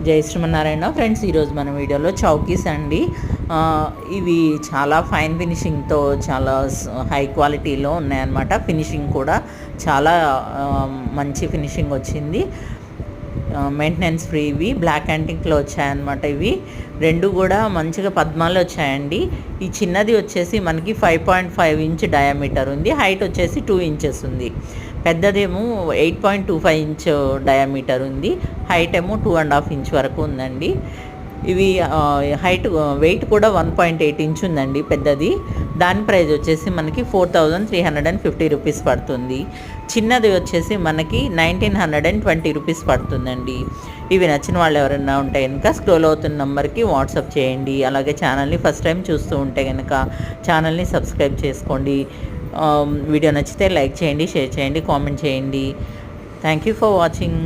జై శ్రీమన్నారాయణ ఫ్రెండ్స్, ఈరోజు మన వీడియోలో చౌకీస్ అండి. ఇవి చాలా ఫైన్ ఫినిషింగ్తో చాలా హై క్వాలిటీలో ఉన్నాయన్నమాట. ఫినిషింగ్ కూడా చాలా మంచి ఫినిషింగ్ వచ్చింది. Maintenance free. ఇవి బ్లాక్ యాంటిక్లో వచ్చాయన్నమాట. ఇవి రెండు కూడా మంచిగా పద్మాలు వచ్చాయండి. ఈ చిన్నది వచ్చేసి మనకి 5.5 ఇంచ్ డయామీటర్ ఉంది. హైట్ వచ్చేసి 2 ఇంచెస్ ఉంది. పెద్దదేమో 8.25 ఇంచ్ డయామీటర్ ఉంది. హైట్ ఏమో 2.5 ఇంచ్ వరకు ఉందండి. ఇవి వెయిట్ కూడా 1.8 ఇంచ్ ఉందండి పెద్దది. దాని ప్రైస్ వచ్చేసి మనకి 4,350 రూపీస్ పడుతుంది. చిన్నది వచ్చేసి మనకి 1,920 రూపీస్ పడుతుందండి. ఇవి నచ్చిన వాళ్ళు ఎవరైనా ఉంటే కనుక స్క్రోల్ అవుతున్న నెంబర్కి వాట్సాప్ చేయండి. అలాగే ఛానల్ని ఫస్ట్ టైం చూస్తూ ఉంటే కనుక ఛానల్ని సబ్స్క్రైబ్ చేసుకోండి. వీడియో నచ్చితే లైక్ చేయండి, షేర్ చేయండి, కామెంట్ చేయండి. Thank you for watching.